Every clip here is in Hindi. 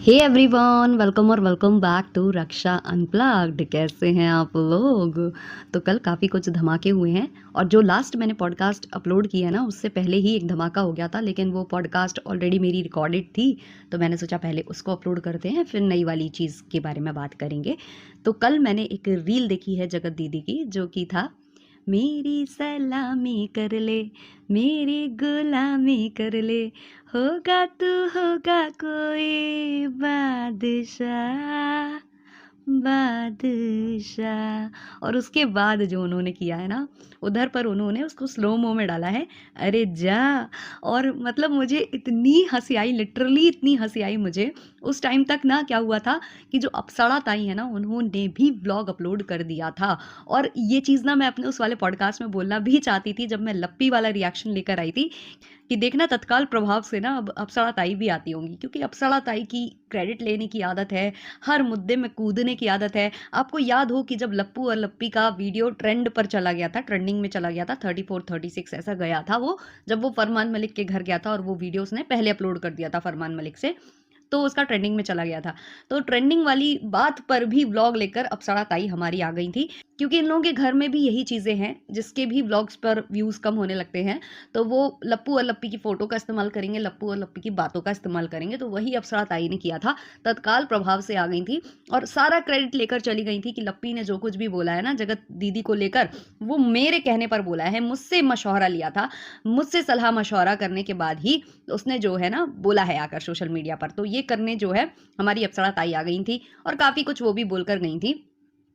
Hey everyone, welcome back to Raksha unplugged. कैसे हैं आप लोग? तो कल काफ़ी कुछ धमाके हुए हैं और जो लास्ट मैंने पॉडकास्ट अपलोड किया ना, उससे पहले ही एक धमाका हो गया था, लेकिन वो पॉडकास्ट ऑलरेडी मेरी रिकॉर्डेड थी, तो मैंने सोचा पहले उसको अपलोड करते हैं, फिर नई वाली चीज़ के बारे में बात करेंगे। तो कल मैंने एक रील देखी है जगत दीदी की, जो कि था मेरी सलामी कर ले, मेरी गुलामी कर ले, होगा तू होगा कोई बादशाह बादशाह। और उसके बाद जो उन्होंने किया है ना, उधर पर उन्होंने उसको स्लो मो में डाला है, अरे जा। और मतलब मुझे इतनी हंसी आई, लिटरली इतनी हंसी आई मुझे उस टाइम तक ना। क्या हुआ था कि जो अप्सरा ताई है ना, उन्होंने भी व्लॉग अपलोड कर दिया था। और ये चीज़ ना मैं अपने उस वाले पॉडकास्ट में बोलना भी चाहती थी, जब मैं लप्पी वाला रिएक्शन लेकर आई थी, कि देखना तत्काल प्रभाव से ना अब अप्सरा ताई भी आती होंगी, क्योंकि अप्सरा ताई की क्रेडिट लेने की आदत है, हर मुद्दे में कूदने की आदत है। आपको याद हो कि जब लप्पू और लप्पी का वीडियो ट्रेंड पर चला गया था, ट्रेंडिंग में चला गया था, 34 36 ऐसा गया था वो, जब वो फरमान मलिक के घर गया था और वो वीडियो उसने पहले अपलोड कर दिया था फरमान मलिक से, तो उसका ट्रेंडिंग में चला गया था। तो ट्रेंडिंग वाली बात पर भी व्लॉग लेकर अप्सरा ताई हमारी आ गई थी, क्योंकि इन लोगों के घर में भी यही चीज़ें हैं, जिसके भी व्लॉग्स पर व्यूज़ कम होने लगते हैं, तो वो लप्पू और लप्पी की फ़ोटो का इस्तेमाल करेंगे, लप्पू और लप्पी की बातों का इस्तेमाल करेंगे। तो वही अप्सरा ताई ने किया था, तत्काल प्रभाव से आ गई थी और सारा क्रेडिट लेकर चली गई थी कि लप्पी ने जो कुछ भी बोला है ना जगत दीदी को लेकर, वो मेरे कहने पर बोला है, मुझसे मशवरा लिया था, मुझसे सलाह मशवरा करने के बाद ही उसने जो है ना बोला है आकर सोशल मीडिया पर। तो ये करने जो है हमारी अप्सरा ताई आ गई थी और काफ़ी कुछ वो भी बोलकर गई थी।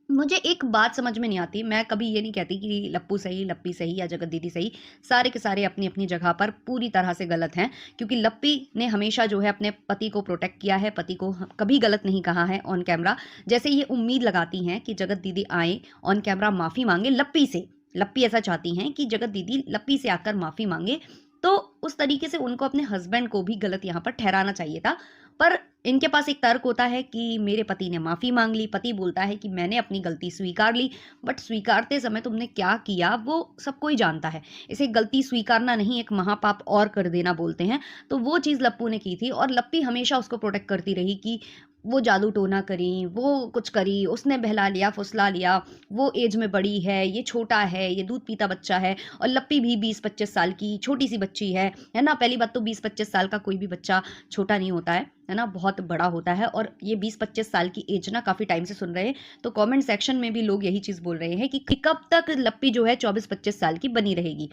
मुझे एक बात समझ में नहीं आती, मैं कभी ये नहीं कहती कि लप्पू सही, लप्पी सही या जगत दीदी सही, सारे के सारे अपनी अपनी जगह पर पूरी तरह से गलत हैं। क्योंकि लप्पी ने हमेशा जो है अपने पति को प्रोटेक्ट किया है, पति को कभी गलत नहीं कहा है ऑन कैमरा। जैसे ये उम्मीद लगाती हैं कि जगत दीदी आए ऑन कैमरा माफ़ी मांगे लप्पी से, लप्पी ऐसा चाहती हैं कि जगत दीदी लप्पी से आकर माफ़ी मांगे, तो उस तरीके से उनको अपने हस्बैंड को भी गलत यहाँ पर ठहराना चाहिए था। पर इनके पास एक तर्क होता है कि मेरे पति ने माफ़ी मांग ली, पति बोलता है कि मैंने अपनी गलती स्वीकार ली, बट स्वीकारते समय तुमने क्या किया वो सब कोई जानता है। इसे गलती स्वीकारना नहीं, एक महापाप और कर देना बोलते हैं। तो वो चीज़ लप्पू ने की थी और लप्पी हमेशा उसको प्रोटेक्ट करती रही कि वो जादू टोना करी, वो कुछ करी, उसने बहला लिया, फुसला लिया, वो एज में बड़ी है, ये छोटा है, ये दूध पीता बच्चा है। और लप्पी भी 20-25 साल की छोटी सी बच्ची है ना। पहली बात तो 20-25 साल का कोई भी बच्चा छोटा नहीं होता है ना, बहुत बड़ा होता है। और ये 20-25 साल की एज ना काफ़ी टाइम से सुन रहे हैं, तो कमेंट सेक्शन में भी लोग यही चीज़ बोल रहे हैं कि कब तक लप्पी जो है 24-25 साल की बनी रहेगी।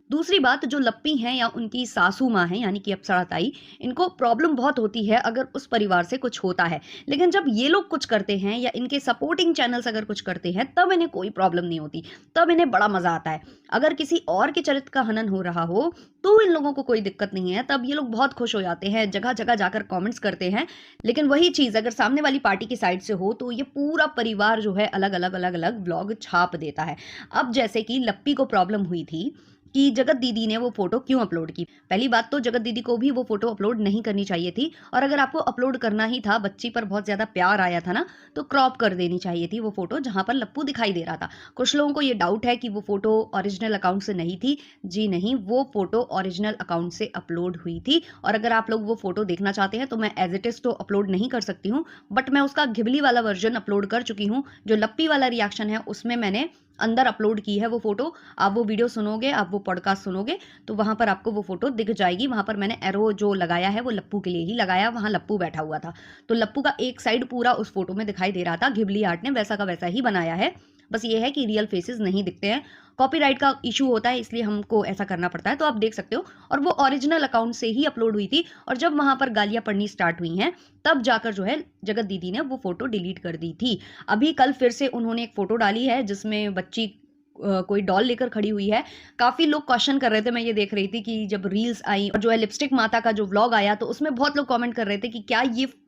दूसरी बात, जो लप्पी हैं या उनकी सासू माँ हैं यानी कि अप्सरा ताई, इनको प्रॉब्लम बहुत होती है अगर उस परिवार से कुछ होता है, लेकिन जब ये लोग कुछ करते हैं या इनके सपोर्टिंग चैनल्स अगर कुछ करते हैं, तब इन्हें कोई प्रॉब्लम नहीं होती, तब इन्हें बड़ा मजा आता है। अगर किसी और के चरित्र का हनन हो रहा हो तो इन लोगों को कोई दिक्कत नहीं है, तब ये लोग बहुत खुश हो जाते हैं, जगह जगह जाकर कमेंट्स करते हैं। लेकिन वही चीज़ अगर सामने वाली पार्टी की साइड से हो, तो ये पूरा परिवार जो है अलग अलग अलग अलग ब्लॉग छाप देता है। अब जैसे कि लप्पी को प्रॉब्लम हुई थी कि जगत दीदी ने वो फोटो क्यों अपलोड की। पहली बात तो जगत दीदी को भी वो फोटो अपलोड नहीं करनी चाहिए थी, और अगर आपको अपलोड करना ही था, बच्ची पर बहुत ज्यादा प्यार आया था ना, तो क्रॉप कर देनी चाहिए थी वो फोटो जहां पर लप्पू दिखाई दे रहा था। कुछ लोगों को ये डाउट है कि वो फोटो ओरिजिनल अकाउंट से नहीं थी। जी नहीं, वो फोटो ओरिजिनल अकाउंट से अपलोड हुई थी। और अगर आप लोग वो फोटो देखना चाहते हैं तो मैं एज इट इज तो अपलोड नहीं कर सकती हूँ, बट मैं उसका घिबली वाला वर्जन अपलोड कर चुकी हूँ। जो लप्पी वाला रिएक्शन है उसमें मैंने अंदर अपलोड की है वो फोटो। आप वो वीडियो सुनोगे, आप वो पॉडकास्ट सुनोगे, तो वहां पर आपको वो फोटो दिख जाएगी। वहां पर मैंने एरो जो लगाया है वो लप्पू के लिए ही लगाया, वहां लप्पू बैठा हुआ था, तो लप्पू का एक साइड पूरा उस फोटो में दिखाई दे रहा था। घिबली आर्ट ने वैसा का वैसा ही बनाया है, बस ये है कि रियल फेसेस नहीं दिखते हैं, कॉपीराइट का इशू होता है, इसलिए हमको ऐसा करना पड़ता है। तो आप देख सकते हो, और वो ओरिजिनल अकाउंट से ही अपलोड हुई थी। और जब वहां पर गालियां पड़नी स्टार्ट हुई हैं, तब जाकर जो है जगत दीदी ने वो फोटो डिलीट कर दी थी। अभी कल फिर से उन्होंने एक फोटो डाली है जिसमें बच्ची कोई डॉल लेकर खड़ी हुई है। काफी लोग क्वेश्चन कर रहे थे, मैं ये देख रही थी कि जब रील्स आई और जो है लिपस्टिक माता का जो व्लॉग आया, तो उसमें बहुत लोग कमेंट कर रहे थे कि क्या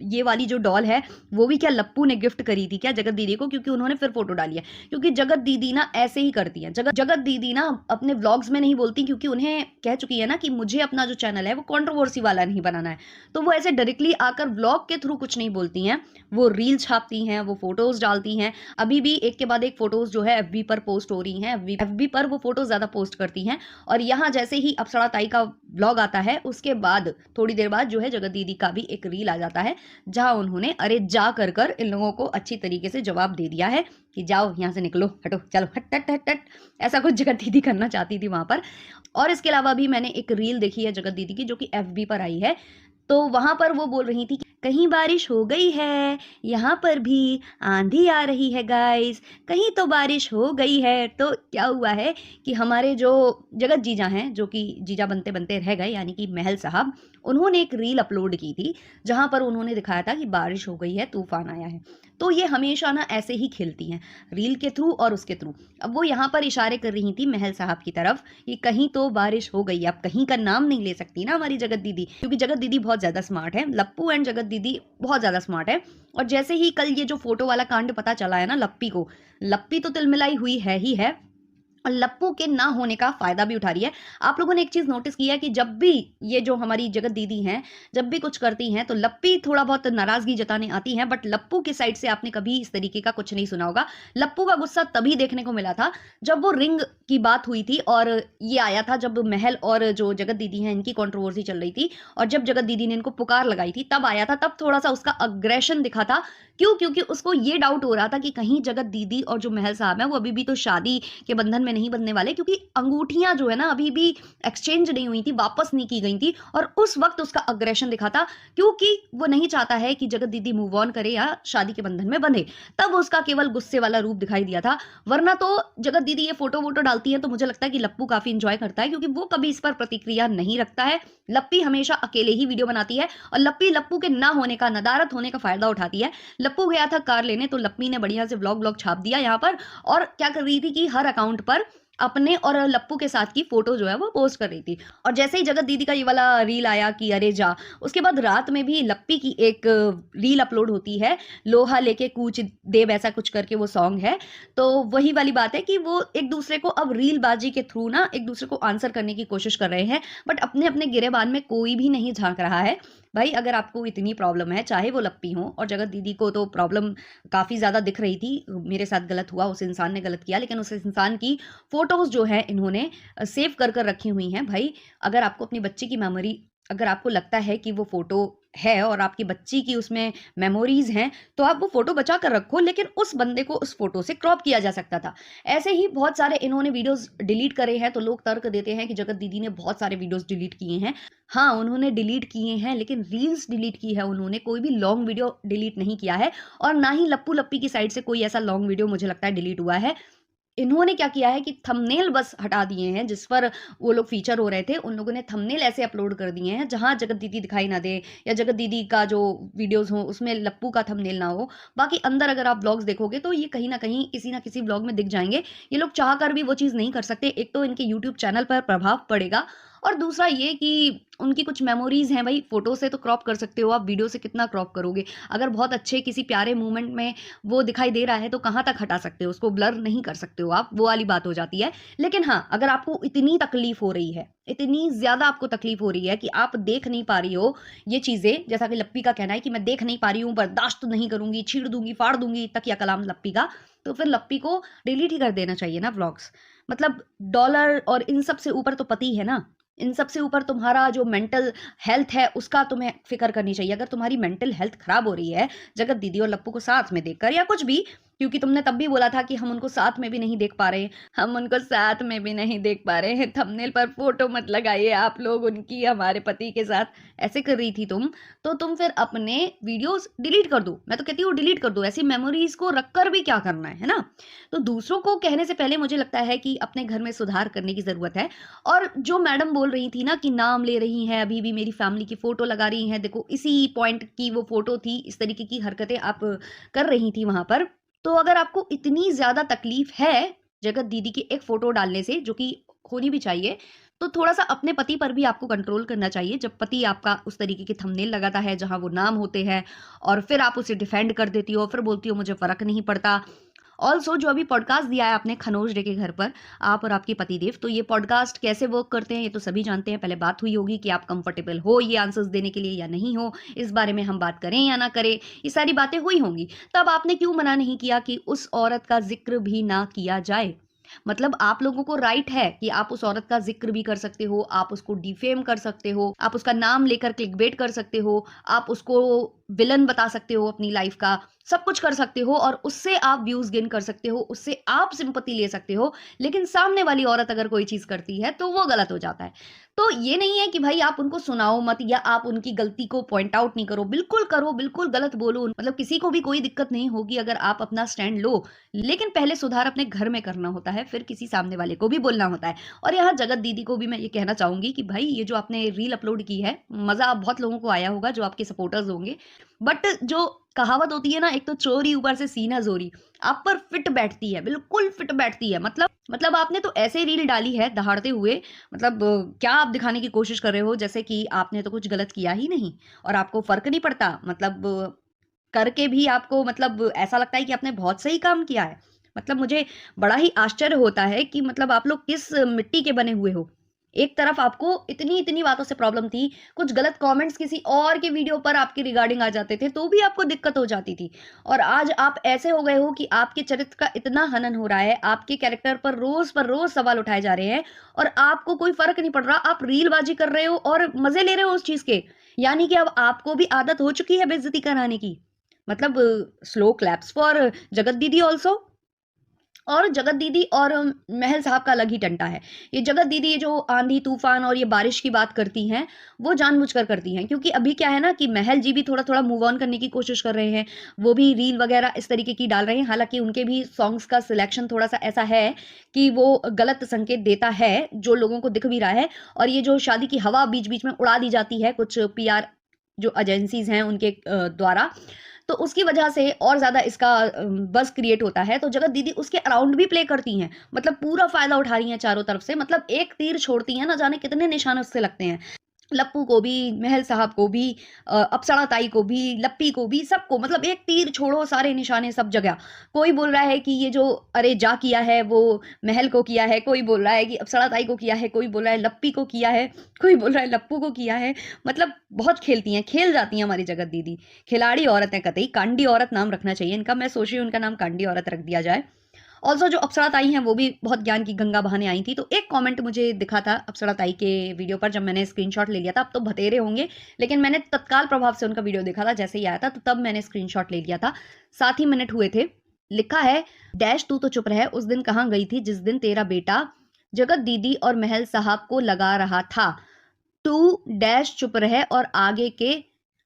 ये वाली जो डॉल है वो भी क्या लप्पू ने गिफ्ट करी थी क्या जगत दीदी को, क्योंकि उन्होंने फिर फोटो डाली है। क्योंकि जगत दीदी ना ऐसे ही करती है, जगत दीदी ना अपने व्लॉग्स में नहीं बोलती, क्योंकि उन्हें कह चुकी है ना कि मुझे अपना जो चैनल है वो कंट्रोवर्सी वाला नहीं बनाना है। तो वो ऐसे डायरेक्टली आकर व्लॉग के थ्रू कुछ नहीं बोलती हैं, वो रील छापती हैं, वो फोटोज डालती हैं। अभी भी एक के बाद एक फोटोज जो है एफबी पर पोस्ट हो रही करती हैं, एफबी पर वो फोटो ज्यादा पोस्ट करती हैं। और यहाँ जैसे ही अप्सरा ताई का ब्लॉग आता है उसके बाद थोड़ी देर बाद जो है जगत दीदी का भी एक रील आ जाता है, जहां उन्होंने अरे जा कर कर इन लोगों को अच्छी तरीके से जवाब दे दिया है कि जाओ यहाँ से, निकलो, हटो, चलो, हट हट हट हट। ऐसा कुछ जगत दीदी करना चाहती थी वहां पर। और इसके अलावा भी मैंने एक रील देखी है जगत दीदी की जो कि एफबी पर आई है, तो वहां पर वो बोल रही थी कहीं बारिश हो गई है, यहाँ पर भी आंधी आ रही है गाइस, कहीं तो बारिश हो गई है। तो क्या हुआ है कि हमारे जो जगत जीजा हैं, जो कि जीजा बनते बनते रह गए, यानी कि महल साहब, उन्होंने एक रील अपलोड की थी जहां पर उन्होंने दिखाया था कि बारिश हो गई है, तूफान आया है। तो ये हमेशा ना ऐसे ही खेलती हैं, रील के थ्रू और उसके थ्रू। अब वो यहाँ पर इशारे कर रही थी महल साहब की तरफ कि कहीं तो बारिश हो गई। अब कहीं का नाम नहीं ले सकती ना हमारी जगत दीदी, क्योंकि जगत दीदी बहुत ज्यादा स्मार्ट है, लप्पू एंड जगत दीदी बहुत ज्यादा स्मार्ट है। और जैसे ही कल ये जो फोटो वाला कांड पता चला है ना लप्पी को, लप्पी तो तिलमिलाई हुई है ही है, और लप्पू के ना होने का फायदा भी उठा रही है। आप लोगों ने एक चीज नोटिस किया है कि जब भी ये जो हमारी जगत दीदी हैं जब भी कुछ करती हैं तो लप्पी थोड़ा बहुत नाराजगी जताने आती हैं, बट लप्पू की साइड से आपने कभी इस तरीके का कुछ नहीं सुना होगा। लप्पू का गुस्सा तभी देखने को मिला था जब वो रिंग की बात हुई थी, और ये आया था जब महल और जो जगत दीदी हैं इनकी कॉन्ट्रोवर्सी चल रही थी, और जब जगत दीदी ने इनको पुकार लगाई थी तब आया था, तब थोड़ा सा उसका अग्रेशन दिखा था। क्यों? क्योंकि उसको ये डाउट हो रहा था कि कहीं जगत दीदी और जो महल साहब है वो अभी भी तो शादी के बंधन में नहीं बंधने वाले, क्योंकि अंगूठियां जो है ना अभी भी एक्सचेंज नहीं हुई थी, वापस नहीं की गई थी। और उस वक्त उसका अग्रेशन दिखा था, क्योंकि वो नहीं चाहता है कि जगत दीदी मूव ऑन करे या शादी के बंधन में बंधे। तब उसका केवल गुस्से वाला रूप दिखाई दिया था। वरना तो जगत दीदी ये फोटो वोटो डालती है तो मुझे लगता है कि लप्पू काफी इंजॉय करता है, क्योंकि वो कभी इस पर प्रतिक्रिया नहीं रखता है। लप्पी हमेशा अकेले ही वीडियो बनाती है, और लप्पी लप्पू के ना होने का, नदारत होने का फायदा उठाती है। लप्पू गया था कार लेने तो लप्पी ने बढ़िया से व्लॉग व्लॉग छाप दिया यहाँ पर, और क्या कर रही थी कि हर अकाउंट पर अपने और लप्पू के साथ की फोटो जो है वो पोस्ट कर रही थी। और जैसे ही जगत दीदी का ये वाला रील आया कि अरे जा, उसके बाद रात में भी लप्पी की एक रील अपलोड होती है, लोहा लेके कूच देव ऐसा कुछ करके वो सॉन्ग है। तो वही वाली बात है कि वो एक दूसरे को अब रील बाजी के थ्रू ना एक दूसरे को आंसर करने की कोशिश कर रहे हैं, बट अपने अपने गिरेबान में कोई भी नहीं झांक रहा है। भाई अगर आपको इतनी प्रॉब्लम है, चाहे वो लप्पी हो, और जगत दीदी को तो प्रॉब्लम काफी ज्यादा दिख रही थी, मेरे साथ गलत हुआ, उस इंसान ने गलत किया, लेकिन उस इंसान की फोटोज जो है इन्होंने सेव कर कर रखी हुई हैं। भाई अगर आपको अपनी बच्ची की मेमोरी, अगर आपको लगता है कि वो फोटो है और आपकी बच्ची की उसमें मेमोरीज हैं, तो आप वो फोटो बचा कर रखो, लेकिन उस बंदे को उस फोटो से क्रॉप किया जा सकता था। ऐसे ही बहुत सारे इन्होंने वीडियोस डिलीट करे हैं, तो लोग तर्क देते हैं कि जगत दीदी ने बहुत सारे वीडियोस डिलीट किए हैं। हाँ, उन्होंने डिलीट किए हैं, लेकिन रील्स डिलीट की है उन्होंने, कोई भी लॉन्ग वीडियो डिलीट नहीं किया है। और ना ही लप्पू लप्पी की साइड से कोई ऐसा लॉन्ग वीडियो मुझे लगता है डिलीट हुआ है। इन्होंने क्या किया है कि थंबनेल बस हटा दिए हैं, जिस पर वो लोग फीचर हो रहे थे, उन लोगों ने थंबनेल ऐसे अपलोड कर दिए हैं जहां जगत दीदी दिखाई ना दे, या जगत दीदी का जो वीडियोस हो उसमें लप्पू का थंबनेल ना हो। बाकी अंदर अगर आप ब्लॉग्स देखोगे तो ये कहीं ना कहीं किसी ना किसी ब्लॉग में दिख जाएंगे। ये लोग चाह कर भी वो चीज़ नहीं कर सकते। एक तो इनके यूट्यूब चैनल पर प्रभाव पड़ेगा, और दूसरा ये कि उनकी कुछ मेमोरीज हैं। भाई फोटो से तो क्रॉप कर सकते हो आप, वीडियो से कितना क्रॉप करोगे? अगर बहुत अच्छे किसी प्यारे मोमेंट में वो दिखाई दे रहा है तो कहाँ तक हटा सकते हो उसको? ब्लर नहीं कर सकते हो आप, वो वाली बात हो जाती है। लेकिन हाँ, अगर आपको इतनी तकलीफ हो रही है, इतनी ज्यादा आपको तकलीफ हो रही है कि आप देख नहीं पा रही हो ये चीजें, जैसा कि लप्पी का कहना है कि मैं देख नहीं पा रही हूँ, बर्दाश्त नहीं करूंगी, छीड़ दूंगी, फाड़ दूंगी, तक या कलाम लप्पी का, तो फिर लप्पी को डिलीट ही कर देना चाहिए ना व्लॉग्स। मतलब डॉलर और इन सब से ऊपर तो पति है ना, इन सब से ऊपर तुम्हारा जो मेंटल हेल्थ है उसका तुम्हें फिक्र करनी चाहिए। अगर तुम्हारी मेंटल हेल्थ खराब हो रही है जगत दीदी और लप्पू को साथ में देखकर या कुछ भी, क्योंकि तुमने तब भी बोला था कि हम उनको साथ में भी नहीं देख पा रहे, हम उनको साथ में भी नहीं देख पा रहे हैं, थंबनेल पर फोटो मत लगाइए आप लोग उनकी हमारे पति के साथ, ऐसे कर रही थी तुम, तो तुम फिर अपने वीडियोस डिलीट कर दो। मैं तो कहती हूँ डिलीट कर दो, ऐसी मेमोरीज को रखकर भी क्या करना है ना। तो दूसरों को कहने से पहले मुझे लगता है कि अपने घर में सुधार करने की जरूरत है। और जो मैडम बोल रही थी ना कि नाम ले रही हैं, अभी भी मेरी फैमिली की फोटो लगा रही हैं, देखो इसी पॉइंट की वो फोटो थी, इस तरीके की हरकतें आप कर रही थी वहां पर। तो अगर आपको इतनी ज्यादा तकलीफ है जगत दीदी की एक फोटो डालने से, जो कि होनी भी चाहिए, तो थोड़ा सा अपने पति पर भी आपको कंट्रोल करना चाहिए। जब पति आपका उस तरीके के थंबनेल लगाता है जहां वो नाम होते हैं, और फिर आप उसे डिफेंड कर देती हो, फिर बोलती हो मुझे फर्क नहीं पड़ता। ऑल्सो जो अभी पॉडकास्ट दिया है आपने खनोज डे के घर पर, आप और आपके पतिदेव, तो ये पॉडकास्ट कैसे वर्क करते हैं ये तो सभी जानते हैं। पहले बात हुई होगी कि आप कंफर्टेबल हो ये आंसर्स देने के लिए या नहीं हो, इस बारे में हम बात करें या ना करें, ये सारी बातें हुई होंगी। तब आपने क्यों मना नहीं किया कि उस औरत का जिक्र भी ना किया जाए? मतलब आप लोगों को राइट है कि आप उस औरत का ज़िक्र भी कर सकते हो, आप उसको डिफेम कर सकते हो, आप उसका नाम लेकर क्लिकबेट कर सकते हो, आप उसको विलन बता सकते हो अपनी लाइफ का, सब कुछ कर सकते हो और उससे आप व्यूज़ गेन कर सकते हो, उससे आप सिंपैथी ले सकते हो। लेकिन सामने वाली औरत अगर कोई चीज़ करती है, तो वो गलत हो जाता है। तो ये नहीं है कि भाई आप उनको सुनाओ मत या आप उनकी गलती को पॉइंट आउट नहीं करो, बिल्कुल गलत बोलो। मतलब किसी को भी कोई दिक्कत नहीं होगी अगर आप अपना स्टैंड लो, लेकिन पहले सुधार अपने घर में करना होता है, फिर किसी सामने वाले को भी बोलना होता है। और यहाँ जगत दीदी को भी मैं ये कहना चाहूँगी कि भाई ये जो आपने रील अपलोड की है, मज़ा बहुत लोगों को आया होगा जो आपके सपोर्टर्स होंगे। बट जो कहावत होती है ना, एक तो चोरी ऊपर से सीना जोरी, आप पर फिट बैठती है, बिल्कुल फिट बैठती है। मतलब आपने तो ऐसे रील डाली है दहाड़ते हुए, मतलब क्या आप दिखाने की कोशिश कर रहे हो जैसे कि आपने तो कुछ गलत किया ही नहीं और आपको फ़र्क नहीं पड़ता। मतलब करके भी आपको मतलब ऐसा लगता है कि आपने बहुत सही काम किया है। मतलब मुझे बड़ा ही आश्चर्य होता है कि मतलब आप लोग किस मिट्टी के बने हुए हो। एक तरफ आपको इतनी-इतनी बातों से प्रॉब्लम थी, कुछ गलत कमेंट्स किसी और के वीडियो पर आपके रिगार्डिंग आ जाते थे, तो भी आपको दिक्कत हो जाती थी। और आज आप ऐसे हो गए हो कि आपके चरित्र का इतना हनन हो रहा है, आपके कैरेक्टर पर रोज़ सवाल उठाए जा रहे हैं और आपको कोई फ़र्क नहीं पड़ रहा। आप रीलबाज़ी कर रहे हो और मज़े ले रहे हो उस चीज़ के। यानी कि अब आपको भी आदत हो चुकी है बेइज़्ज़ती कराने की। मतलब स्लो क्लैप्स फॉर जगत दीदी ऑल्सो। और जगत दीदी और महल साहब का अलग ही टंटा है। ये जगत दीदी ये जो आंधी तूफान और ये बारिश की बात करती हैं, वो जानबूझकर करती हैं, क्योंकि अभी क्या है ना कि महल जी भी थोड़ा-थोड़ा मूव ऑन करने की कोशिश कर रहे हैं। वो भी रील वगैरह इस तरीके की डाल रहे हैं, हालाँकि उनके भी सॉन्ग्स का सिलेक्शन थोड़ा-सा ऐसा है कि वो गलत संकेत देता है, जो लोगों को दिख भी रहा है। और ये जो शादी की हवा बीच-बीच में उड़ा दी जाती है कुछ पीआर जो एजेंसीज़ हैं उनके द्वारा, तो उसकी वजह से और ज़्यादा इसका बज़ क्रिएट होता है। तो जगत दीदी उसके अराउंड भी प्ले करती हैं। मतलब पूरा फ़ायदा उठा रही हैं चारों तरफ से। मतलब एक तीर छोड़ती हैं, ना जाने कितने निशाने उससे लगते हैं। लप्पू को भी, महल साहब को भी, अप्सरा ताई को भी, लप्पी को भी, सबको। मतलब एक तीर छोड़ो सारे निशाने सब जगह। कोई बोल रहा है कि ये जो अरे जा किया है वो महल को किया है, कोई बोल रहा है कि अप्सरा ताई को किया है, कोई बोल रहा है लप्पी को किया है, कोई बोल रहा है लप्पू को किया है। मतलब बहुत खेलती हैं, खेल जाती हैं हमारी जगत दीदी। खिलाड़ी औरत हैं कतई, कांडी औरत नाम रखना चाहिए इनका। मैं सोच रही हूँ इनका नाम कांडी औरत रख दिया जाए। ऑल्सो जो अप्सरा ताई हैं वो भी बहुत ज्ञान की गंगा बहाने आई थी। तो एक कमेंट मुझे दिखा था अप्सरा ताई के वीडियो पर, जब मैंने स्क्रीनशॉट ले लिया था। अब तो बतेरे होंगे, लेकिन मैंने तत्काल प्रभाव से उनका वीडियो देखा था जैसे ही आया था, तो तब मैंने स्क्रीनशॉट ले लिया था। 7 ही मिनट हुए थे। लिखा है डैश तू तो चुप रह, उस दिन कहाँ गई थी जिस दिन तेरा बेटा जगत दीदी और महल साहब को लगा रहा था। तू डैश चुप रह और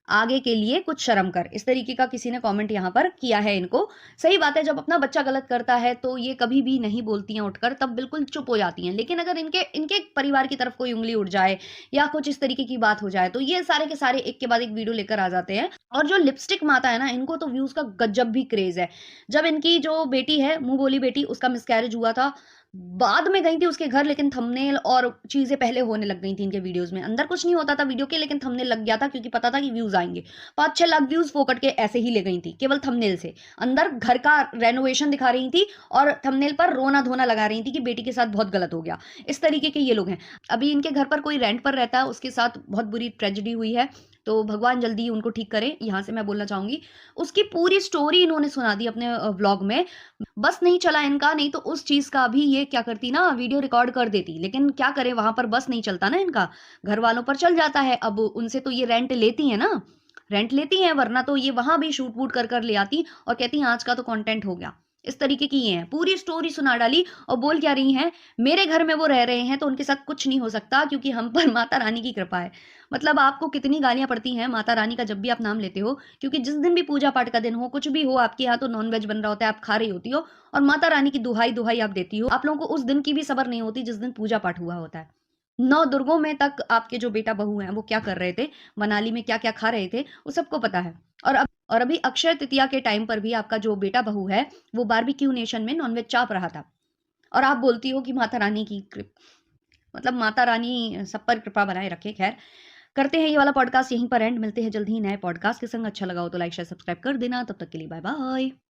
आगे के लिए कुछ शर्म कर। इस तरीके का किसी ने कमेंट यहाँ पर किया है इनको। सही बात है, जब अपना बच्चा गलत करता है तो ये कभी भी नहीं बोलती हैं उठकर, तब बिल्कुल चुप हो जाती हैं। लेकिन अगर इनके इनके परिवार की तरफ कोई उँगली उठ जाए या कुछ इस तरीके की बात हो जाए, तो ये सारे के सारे एक के बाद एक वीडियो लेकर आ जाते हैं। और जो लिपस्टिक माता है ना, इनको तो व्यूज़ का गज़ब भी क्रेज़ है। जब इनकी जो बेटी है, मुँह बोली बेटी, उसका मिसकैरेज हुआ था, बाद में गई थी उसके घर, लेकिन थंबनेल और चीज़ें पहले होने लग गई थी इनके वीडियोज़ में। अंदर कुछ नहीं होता था वीडियो के, लेकिन थंबनेल लग गया था क्योंकि पता था कि व्यूज़ आएँगे। 5-6 लाख व्यूज़ फोकट के ऐसे ही ले गई थी, केवल थंबनेल से। अंदर घर का रेनोवेशन दिखा रही थी और थंबनेल पर रोना-धोना लगा रही थी कि बेटी के साथ बहुत गलत हो गया। इस तरीके के ये लोग हैं। अभी इनके घर पर कोई रेंट पर रहता है, उसके साथ बहुत बुरी ट्रेजेडी हुई है, तो भगवान जल्दी उनको ठीक करे, यहाँ से मैं बोलना चाहूँगी। उसकी पूरी स्टोरी इन्होंने सुना दी अपने व्लॉग में। बस नहीं चला इनका, नहीं तो उस चीज़ का भी ये क्या करती ना, वीडियो रिकॉर्ड कर देती। लेकिन क्या करें, वहाँ पर बस नहीं चलता ना इनका, घर वालों पर चल जाता है। अब उनसे तो ये रेंट लेती हैं ना, रेंट लेती हैं, वरना तो ये वहाँ भी शूट वूट कर ले आती और कहती हैं आज का तो कंटेंट हो गया। इस तरीके की ये हैं। पूरी स्टोरी सुना डाली और बोल क्या रही हैं, मेरे घर में वो रह रहे हैं तो उनके साथ कुछ नहीं हो सकता क्योंकि हम पर माता रानी की कृपा है। मतलब आपको कितनी गालियाँ पड़ती हैं माता रानी का जब भी आप नाम लेते हो, क्योंकि जिस दिन भी पूजा पाठ का दिन हो, कुछ भी हो, आपके यहाँ तो नॉन-वेज बन रहा होता है, आप खा रही होती हो और माता रानी की दुहाई आप देती हो। आप लोगों को उस दिन की भी सब्र नहीं होती जिस दिन पूजा पाठ हुआ होता है। 9 दुर्गों में तक आपके जो बेटा-बहू हैं, वो क्या कर रहे थे, मनाली में क्या-क्या खा रहे थे, वो सबको पता है। और अभी अक्षय तृतीया के टाइम पर भी आपका जो बेटा-बहू है, वो बारबेक्यू नेशन में नॉन-वेज चाप रहा था। और आप बोलती हो कि माता रानी की मतलब माता रानी सब पर कृपा बनाए रखे। खैर, करते हैं ये वाला पॉडकास्ट यहीं पर एंड। मिलते हैं जल्द ही नए पॉडकास्ट के संग। अच्छा लगा हो तो लाइक, शेयर, सब्सक्राइब कर देना। तब तक के लिए बाय बाय।